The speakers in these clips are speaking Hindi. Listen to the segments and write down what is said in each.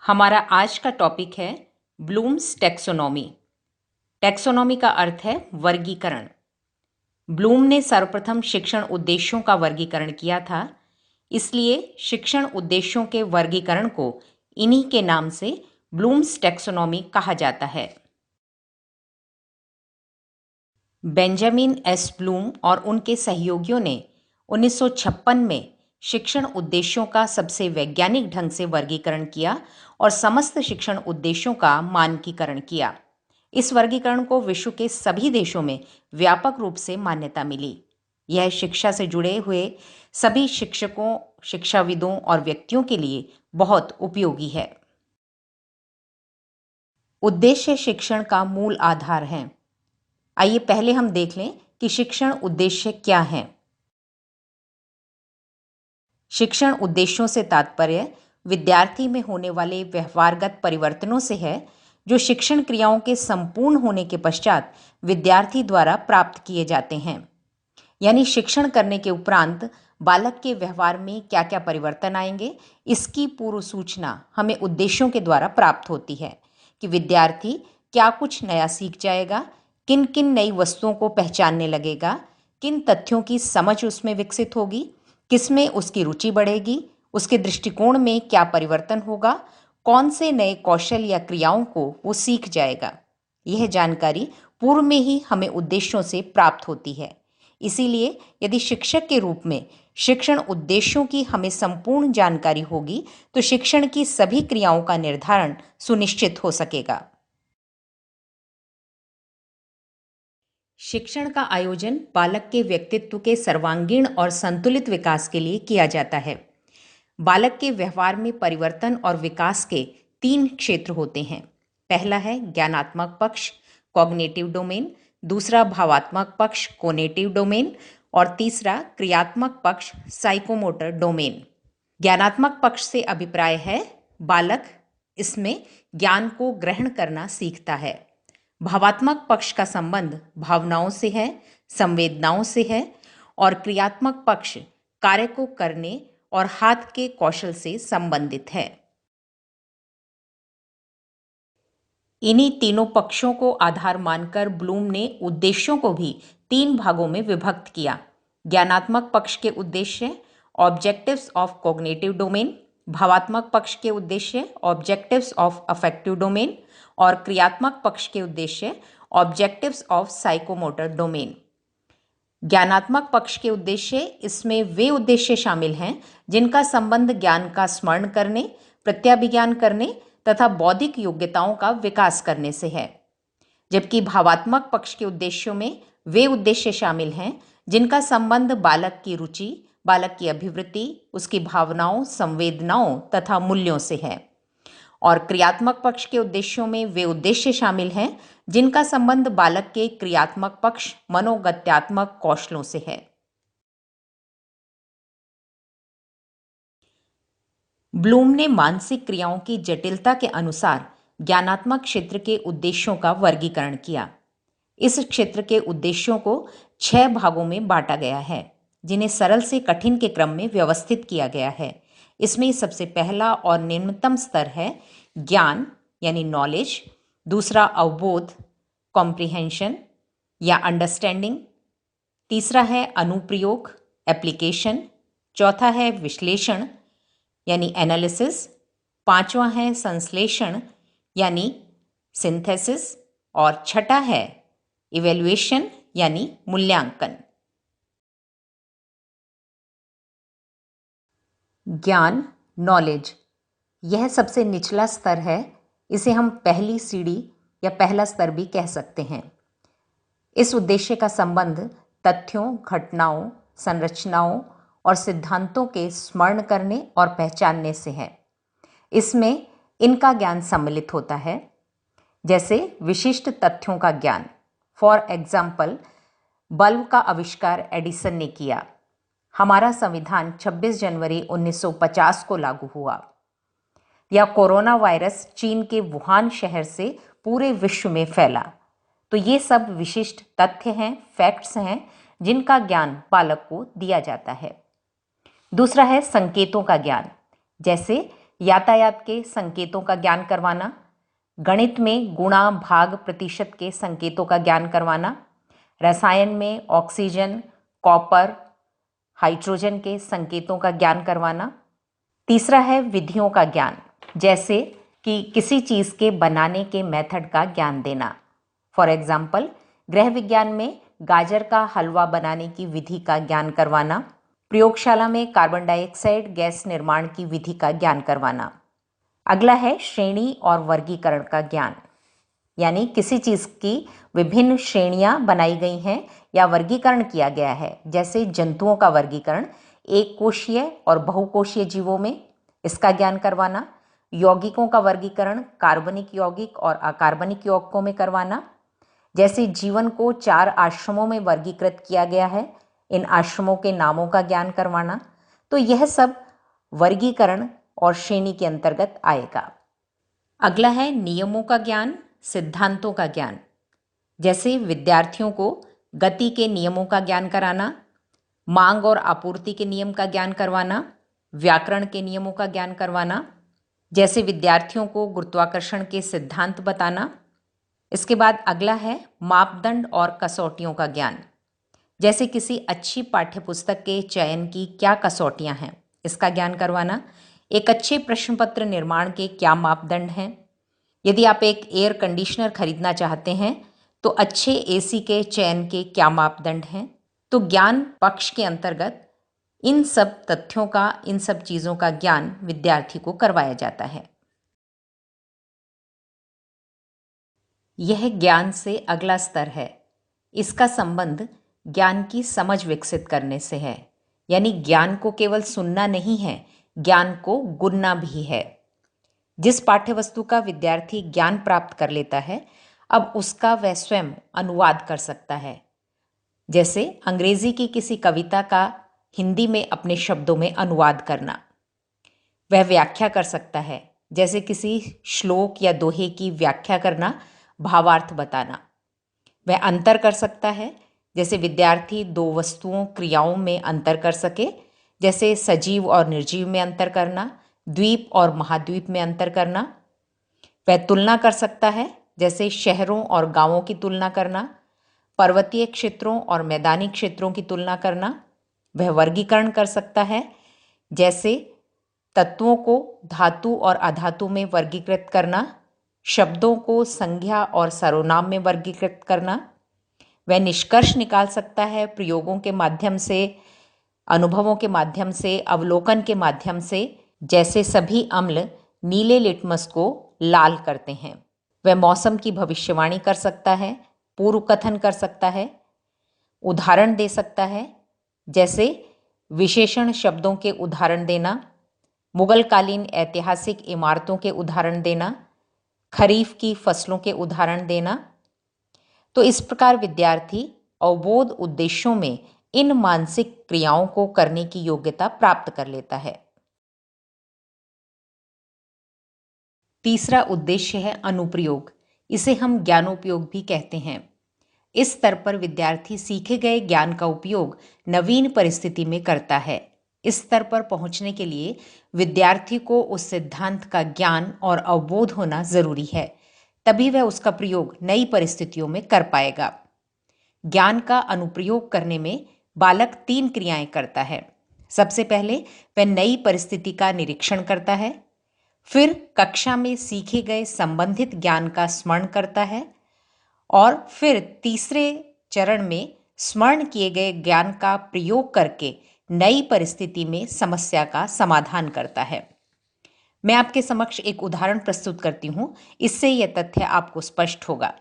हमारा आज का टॉपिक है ब्लूम्स टैक्सोनॉमी। टैक्सोनॉमी का अर्थ है वर्गीकरण। ब्लूम ने सर्वप्रथम शिक्षण उद्देश्यों का वर्गीकरण किया था, इसलिए शिक्षण उद्देश्यों के वर्गीकरण को इन्हीं के नाम से ब्लूम्स टैक्सोनॉमी कहा जाता है। बेंजामिन एस ब्लूम और उनके सहयोगियों ने 1956 में शिक्षण उद्देश्यों का सबसे वैज्ञानिक ढंग से वर्गीकरण किया और समस्त शिक्षण उद्देश्यों का मानकीकरण किया। इस वर्गीकरण को विश्व के सभी देशों में व्यापक रूप से मान्यता मिली। यह शिक्षा से जुड़े हुए सभी शिक्षकों, शिक्षाविदों और व्यक्तियों के लिए बहुत उपयोगी है। उद्देश्य शिक्षण का मूल आधार है। आइए पहले हम देख लें कि शिक्षण उद्देश्य क्या हैं। शिक्षण उद्देश्यों से तात्पर्य विद्यार्थी में होने वाले व्यवहारगत परिवर्तनों से है, जो शिक्षण क्रियाओं के संपूर्ण होने के पश्चात विद्यार्थी द्वारा प्राप्त किए जाते हैं। यानी शिक्षण करने के उपरांत बालक के व्यवहार में क्या क्या परिवर्तन आएंगे, इसकी पूर्व सूचना हमें उद्देश्यों के द्वारा प्राप्त होती है कि विद्यार्थी क्या कुछ नया सीख जाएगा, किन किन नई वस्तुओं को पहचानने लगेगा, किन तथ्यों की समझ उसमें विकसित होगी, किसमें उसकी रुचि बढ़ेगी, उसके दृष्टिकोण में क्या परिवर्तन होगा, कौन से नए कौशल या क्रियाओं को वो सीख जाएगा। यह जानकारी पूर्व में ही हमें उद्देश्यों से प्राप्त होती है। इसीलिए यदि शिक्षक के रूप में शिक्षण उद्देश्यों की हमें संपूर्ण जानकारी होगी तो शिक्षण की सभी क्रियाओं का निर्धारण सुनिश्चित हो सकेगा। शिक्षण का आयोजन बालक के व्यक्तित्व के सर्वांगीण और संतुलित विकास के लिए किया जाता है। बालक के व्यवहार में परिवर्तन और विकास के 3 क्षेत्र होते हैं। पहला है ज्ञानात्मक पक्ष, कॉग्निटिव डोमेन, दूसरा भावात्मक पक्ष, कोनेटिव डोमेन, और तीसरा क्रियात्मक पक्ष, साइकोमोटर डोमेन। ज्ञानात्मक पक्ष से अभिप्राय है बालक इसमें ज्ञान को ग्रहण करना सीखता है। भावात्मक पक्ष का संबंध भावनाओं से है, संवेदनाओं से है, और क्रियात्मक पक्ष कार्य को करने और हाथ के कौशल से संबंधित है। इन्हीं तीनों पक्षों को आधार मानकर ब्लूम ने उद्देश्यों को भी 3 भागों में विभक्त किया। ज्ञानात्मक पक्ष के उद्देश्य ऑब्जेक्टिव्स ऑफ कॉग्निटिव डोमेन, भावात्मक पक्ष के उद्देश्य ऑब्जेक्टिव्स ऑफ अफेक्टिव डोमेन, और क्रियात्मक पक्ष के उद्देश्य ऑब्जेक्टिव्स ऑफ साइकोमोटर डोमेन। ज्ञानात्मक पक्ष के उद्देश्य, इसमें वे उद्देश्य शामिल हैं जिनका संबंध ज्ञान का स्मरण करने, प्रत्याभिज्ञान करने तथा बौद्धिक योग्यताओं का विकास करने से है। जबकि भावात्मक पक्ष के उद्देश्यों में वे उद्देश्य शामिल हैं जिनका संबंध बालक की रुचि, बालक की अभिवृत्ति, उसकी भावनाओं, संवेदनाओं तथा मूल्यों से है। और क्रियात्मक पक्ष के उद्देश्यों में वे उद्देश्य शामिल हैं जिनका संबंध बालक के क्रियात्मक पक्ष, मनोगत्यात्मक कौशलों से है। ब्लूम ने मानसिक क्रियाओं की जटिलता के अनुसार ज्ञानात्मक क्षेत्र के उद्देश्यों का वर्गीकरण किया। इस क्षेत्र के उद्देश्यों को 6 भागों में बांटा गया है, जिन्हें सरल से कठिन के क्रम में व्यवस्थित किया गया है। इसमें सबसे पहला और निम्नतम स्तर है ज्ञान यानी नॉलेज, दूसरा अवबोध कॉम्प्रिहेंशन या अंडरस्टैंडिंग, तीसरा है अनुप्रयोग एप्लीकेशन, चौथा है विश्लेषण यानी एनालिसिस, पांचवा है संश्लेषण यानी सिंथेसिस, और छठा है इवैल्यूएशन यानी मूल्यांकन। ज्ञान नॉलेज यह सबसे निचला स्तर है। इसे हम पहली सीढ़ी या पहला स्तर भी कह सकते हैं। इस उद्देश्य का संबंध तथ्यों, घटनाओं, संरचनाओं और सिद्धांतों के स्मरण करने और पहचानने से है। इसमें इनका ज्ञान सम्मिलित होता है, जैसे विशिष्ट तथ्यों का ज्ञान। फॉर एग्जाम्पल, बल्ब का आविष्कार एडिसन ने किया। हमारा संविधान 26 जनवरी 1950 को लागू हुआ। या कोरोना वायरस चीन के वुहान शहर से पूरे विश्व में फैला। तो ये सब विशिष्ट तथ्य हैं, फैक्ट्स हैं, जिनका ज्ञान बालक को दिया जाता है। दूसरा है संकेतों का ज्ञान, जैसे यातायात के संकेतों का ज्ञान करवाना, गणित में गुणा भाग प्रतिशत के संकेतों का ज्ञान करवाना, रसायन में ऑक्सीजन, कॉपर, हाइड्रोजन के संकेतों का ज्ञान करवाना। तीसरा है विधियों का ज्ञान, जैसे कि किसी चीज़ के बनाने के मेथड का ज्ञान देना। फॉर एग्जाम्पल, गृह विज्ञान में गाजर का हलवा बनाने की विधि का ज्ञान करवाना, प्रयोगशाला में कार्बन डाइऑक्साइड गैस निर्माण की विधि का ज्ञान करवाना। अगला है श्रेणी और वर्गीकरण का ज्ञान, यानी किसी चीज़ की विभिन्न श्रेणियां बनाई गई हैं या वर्गीकरण किया गया है, जैसे जंतुओं का वर्गीकरण एक कोशीय और बहुकोशीय जीवों में, इसका ज्ञान करवाना। यौगिकों का वर्गीकरण कार्बनिक यौगिक और अकार्बनिक यौगिकों में करवाना। जैसे जीवन को 4 आश्रमों में वर्गीकृत किया गया है, इन आश्रमों के नामों का ज्ञान करवाना। तो यह सब वर्गीकरण और श्रेणी के अंतर्गत आएगा। अगला है नियमों का ज्ञान, सिद्धांतों का ज्ञान, जैसे विद्यार्थियों को गति के नियमों का ज्ञान कराना, मांग और आपूर्ति के नियम का ज्ञान करवाना, व्याकरण के नियमों का ज्ञान करवाना, जैसे विद्यार्थियों को गुरुत्वाकर्षण के सिद्धांत बताना। इसके बाद अगला है मापदंड और कसौटियों का ज्ञान, जैसे किसी अच्छी पाठ्यपुस्तक के चयन की क्या कसौटियां हैं, इसका ज्ञान करवाना। एक अच्छे प्रश्न पत्र निर्माण के क्या मापदंड हैं। यदि आप एक एयर कंडीशनर खरीदना चाहते हैं तो अच्छे एसी के चयन के क्या मापदंड हैं। तो ज्ञान पक्ष के अंतर्गत इन सब तथ्यों का, इन सब चीज़ों का ज्ञान विद्यार्थी को करवाया जाता है। यह ज्ञान से अगला स्तर है। इसका संबंध ज्ञान की समझ विकसित करने से है, यानी ज्ञान को केवल सुनना नहीं है, ज्ञान को गुनना भी है। जिस पाठ्यवस्तु का विद्यार्थी ज्ञान प्राप्त कर लेता है, अब उसका वह स्वयं अनुवाद कर सकता है। जैसे अंग्रेजी की किसी कविता का हिंदी में अपने शब्दों में अनुवाद करना। वह व्याख्या कर सकता है, जैसे किसी श्लोक या दोहे की व्याख्या करना, भावार्थ बताना। वह अंतर कर सकता है, जैसे विद्यार्थी दो वस्तुओं, क्रियाओं में अंतर कर सके, जैसे सजीव और निर्जीव में अंतर करना, द्वीप और महाद्वीप में अंतर करना। वह तुलना कर सकता है, जैसे शहरों और गांवों की तुलना करना, पर्वतीय क्षेत्रों और मैदानी क्षेत्रों की तुलना करना। वह वर्गीकरण कर सकता है, जैसे तत्वों को धातु और अधातु में वर्गीकृत करना, शब्दों को संज्ञा और सर्वनाम में वर्गीकृत करना। वह निष्कर्ष निकाल सकता है प्रयोगों के माध्यम से, अनुभवों के माध्यम से, अवलोकन के माध्यम से, जैसे सभी अम्ल नीले लिटमस को लाल करते हैं। वह मौसम की भविष्यवाणी कर सकता है, पूर्व कथन कर सकता है, उदाहरण दे सकता है, जैसे विशेषण शब्दों के उदाहरण देना, मुगलकालीन ऐतिहासिक इमारतों के उदाहरण देना, खरीफ की फसलों के उदाहरण देना। तो इस प्रकार विद्यार्थी अवबोध उद्देश्यों में इन मानसिक क्रियाओं को करने की योग्यता प्राप्त कर लेता है। तीसरा उद्देश्य है अनुप्रयोग। इसे हम ज्ञानोपयोग भी कहते हैं। इस स्तर पर विद्यार्थी सीखे गए ज्ञान का उपयोग नवीन परिस्थिति में करता है। इस स्तर पर पहुंचने के लिए विद्यार्थी को उस सिद्धांत का ज्ञान और अवबोध होना जरूरी है, तभी वह उसका प्रयोग नई परिस्थितियों में कर पाएगा। ज्ञान का अनुप्रयोग करने में बालक 3 क्रियाएं करता है। सबसे पहले वह नई परिस्थिति का निरीक्षण करता है, फिर कक्षा में सीखे गए संबंधित ज्ञान का स्मरण करता है और फिर तीसरे चरण में स्मरण किए गए ज्ञान का प्रयोग करके नई परिस्थिति में समस्या का समाधान करता है। मैं आपके समक्ष एक उदाहरण प्रस्तुत करती हूँ, इससे यह तथ्य आपको स्पष्ट होगा।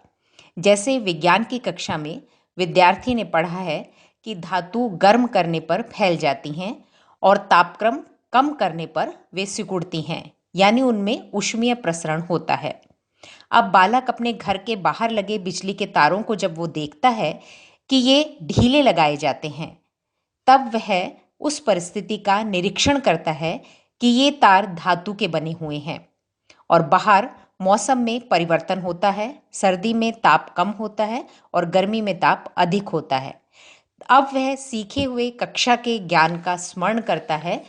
जैसे विज्ञान की कक्षा में विद्यार्थी ने पढ़ा है कि धातु गर्म करने पर फैल जाती हैं और तापक्रम कम करने पर वे सिकुड़ती हैं, यानी उनमें ऊष्मीय प्रसरण होता है। अब बालक अपने घर के बाहर लगे बिजली के तारों को जब वो देखता है कि ये ढीले लगाए जाते हैं, तब वह उस परिस्थिति का निरीक्षण करता है कि ये तार धातु के बने हुए हैं और बाहर मौसम में परिवर्तन होता है। सर्दी में ताप कम होता है और गर्मी में ताप अधिक होता है। अब वह सीखे हुए कक्षा के ज्ञान का स्मरण करता है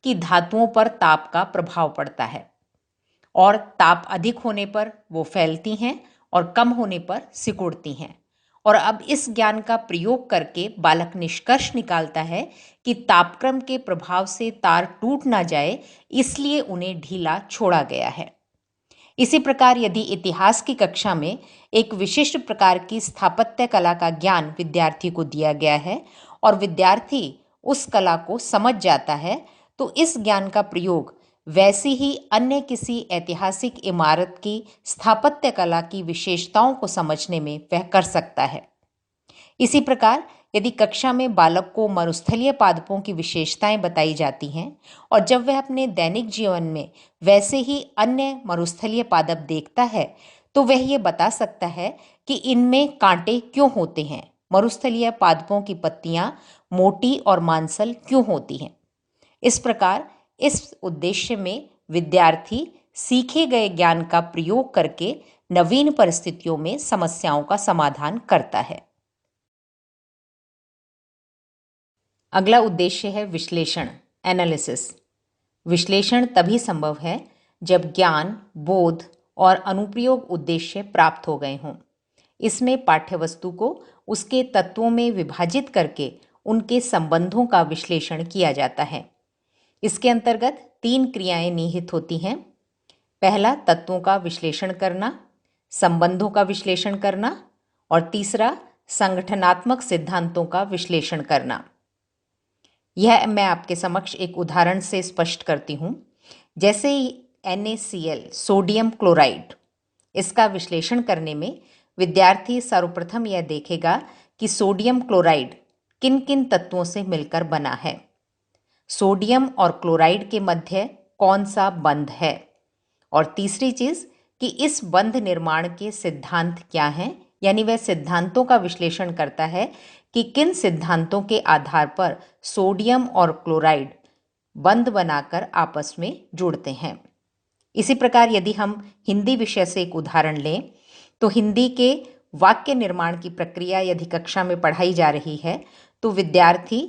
कि धातुओं पर ताप का प्रभाव पड़ता है और ताप अधिक होने पर वो फैलती हैं और कम होने पर सिकुड़ती हैं। और अब इस ज्ञान का प्रयोग करके बालक निष्कर्ष निकालता है कि तापक्रम के प्रभाव से तार टूट ना जाए, इसलिए उन्हें ढीला छोड़ा गया है। इसी प्रकार यदि इतिहास की कक्षा में एक विशिष्ट प्रकार की स्थापत्य कला का ज्ञान विद्यार्थी को दिया गया है और विद्यार्थी उस कला को समझ जाता है, तो इस ज्ञान का प्रयोग वैसी ही अन्य किसी ऐतिहासिक इमारत की स्थापत्य कला की विशेषताओं को समझने में वह कर सकता है। इसी प्रकार यदि कक्षा में बालक को मरुस्थलीय पादपों की विशेषताएं बताई जाती हैं और जब वह अपने दैनिक जीवन में वैसे ही अन्य मरुस्थलीय पादप देखता है, तो वह ये बता सकता है कि इनमें कांटे क्यों होते हैं, मरुस्थलीय पादपों की पत्तियां मोटी और मांसल क्यों होती हैं। इस प्रकार इस उद्देश्य में विद्यार्थी सीखे गए ज्ञान का प्रयोग करके नवीन परिस्थितियों में समस्याओं का समाधान करता है। अगला उद्देश्य है विश्लेषण, एनालिसिस। विश्लेषण तभी संभव है जब ज्ञान, बोध और अनुप्रयोग उद्देश्य प्राप्त हो गए हों। इसमें पाठ्यवस्तु को उसके तत्वों में विभाजित करके उनके संबंधों का विश्लेषण किया जाता है। इसके अंतर्गत 3 क्रियाएं निहित होती हैं। पहला, तत्वों का विश्लेषण करना, संबंधों का विश्लेषण करना और तीसरा, संगठनात्मक सिद्धांतों का विश्लेषण करना। यह मैं आपके समक्ष एक उदाहरण से स्पष्ट करती हूँ। जैसे NaCl, सोडियम क्लोराइड, इसका विश्लेषण करने में विद्यार्थी सर्वप्रथम यह देखेगा कि सोडियम क्लोराइड किन किन तत्वों से मिलकर बना है, सोडियम और क्लोराइड के मध्य कौन सा बंध है, और तीसरी चीज़ कि इस बंध निर्माण के सिद्धांत क्या हैं, यानी वह सिद्धांतों का विश्लेषण करता है कि किन सिद्धांतों के आधार पर सोडियम और क्लोराइड बंध बनाकर आपस में जुड़ते हैं। इसी प्रकार यदि हम हिंदी विषय से एक उदाहरण लें, तो हिंदी के वाक्य निर्माण की प्रक्रिया यदि कक्षा में पढ़ाई जा रही है, तो विद्यार्थी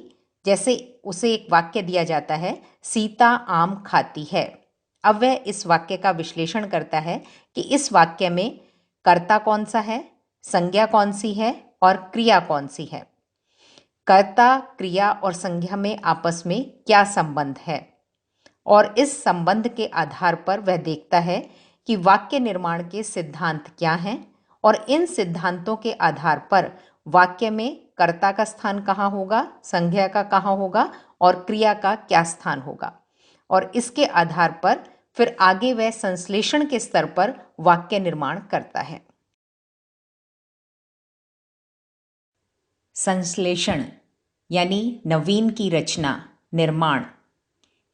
जैसे उसे एक वाक्य दिया जाता है, सीता आम खाती है। अब वह इस वाक्य का विश्लेषण करता है कि इस वाक्य में कर्ता कौन सा है, संज्ञा कौन सी है और क्रिया कौन सी है। कर्ता, क्रिया और संज्ञा में आपस में क्या संबंध है, और इस संबंध के आधार पर वह देखता है कि वाक्य निर्माण के सिद्धांत क्या हैं और इन सिद्धांतों के आधार पर वाक्य में कर्ता का स्थान कहाँ होगा, संज्ञा का कहाँ होगा और क्रिया का क्या स्थान होगा, और इसके आधार पर फिर आगे वह संश्लेषण के स्तर पर वाक्य निर्माण करता है। संश्लेषण यानी नवीन की रचना, निर्माण,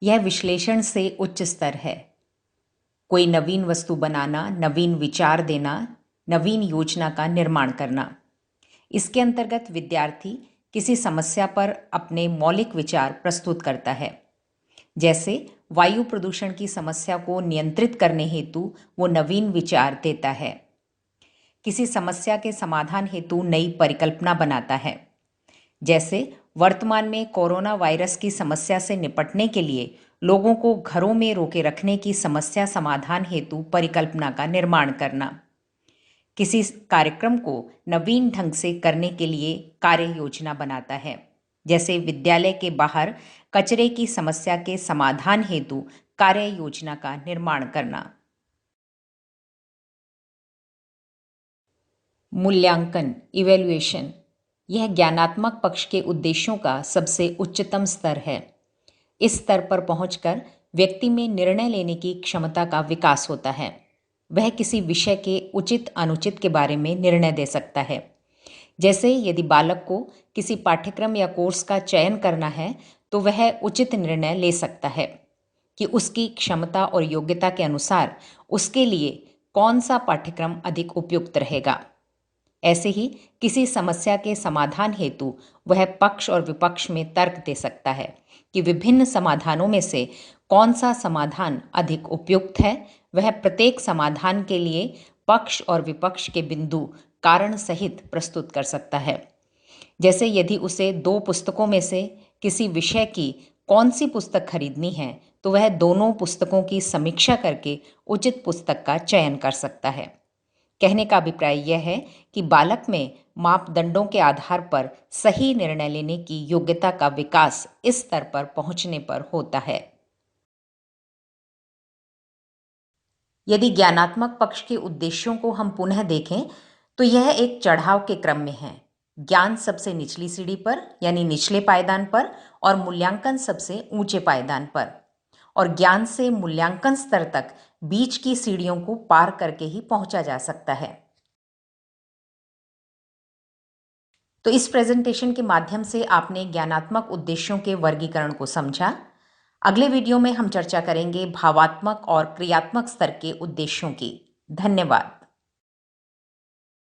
यह विश्लेषण से उच्च स्तर है। कोई नवीन वस्तु बनाना, नवीन विचार देना, नवीन योजना का निर्माण करना। इसके अंतर्गत विद्यार्थी किसी समस्या पर अपने मौलिक विचार प्रस्तुत करता है। जैसे वायु प्रदूषण की समस्या को नियंत्रित करने हेतु वो नवीन विचार देता है, किसी समस्या के समाधान हेतु नई परिकल्पना बनाता है। जैसे वर्तमान में कोरोना वायरस की समस्या से निपटने के लिए लोगों को घरों में रोके रखने की समस्या समाधान हेतु परिकल्पना का निर्माण करना। किसी कार्यक्रम को नवीन ढंग से करने के लिए कार्य योजना बनाता है। जैसे विद्यालय के बाहर कचरे की समस्या के समाधान हेतु कार्य योजना का निर्माण करना। मूल्यांकन, इवैल्यूएशन, यह ज्ञानात्मक पक्ष के उद्देश्यों का सबसे उच्चतम स्तर है। इस स्तर पर पहुंचकर व्यक्ति में निर्णय लेने की क्षमता का विकास होता है। वह किसी विषय के उचित अनुचित के बारे में निर्णय दे सकता है। जैसे यदि बालक को किसी पाठ्यक्रम या कोर्स का चयन करना है, तो वह उचित निर्णय ले सकता है कि उसकी क्षमता और योग्यता के अनुसार उसके लिए कौन सा पाठ्यक्रम अधिक उपयुक्त रहेगा। ऐसे ही किसी समस्या के समाधान हेतु वह पक्ष और विपक्ष में तर्क दे सकता है कि विभिन्न समाधानों में से कौन सा समाधान अधिक उपयुक्त है। वह प्रत्येक समाधान के लिए पक्ष और विपक्ष के बिंदु कारण सहित प्रस्तुत कर सकता है। जैसे यदि उसे 2 पुस्तकों में से किसी विषय की कौन सी पुस्तक खरीदनी है तो वह दोनों पुस्तकों की समीक्षा करके उचित पुस्तक का चयन कर सकता है। कहने का अभिप्राय यह है कि बालक में मापदंडों के आधार पर सही निर्णय लेने की योग्यता का विकास इस स्तर पर पहुंचने पर होता है। यदि ज्ञानात्मक पक्ष के उद्देश्यों को हम पुनः देखें तो यह एक चढ़ाव के क्रम में है। ज्ञान सबसे निचली सीढ़ी पर यानी निचले पायदान पर और मूल्यांकन सबसे ऊंचे पायदान पर, और ज्ञान से मूल्यांकन स्तर तक बीच की सीढ़ियों को पार करके ही पहुंचा जा सकता है। तो इस प्रेजेंटेशन के माध्यम से आपने ज्ञानात्मक उद्देश्यों के वर्गीकरण को समझा। अगले वीडियो में हम चर्चा करेंगे भावात्मक और क्रियात्मक स्तर के उद्देश्यों की। धन्यवाद।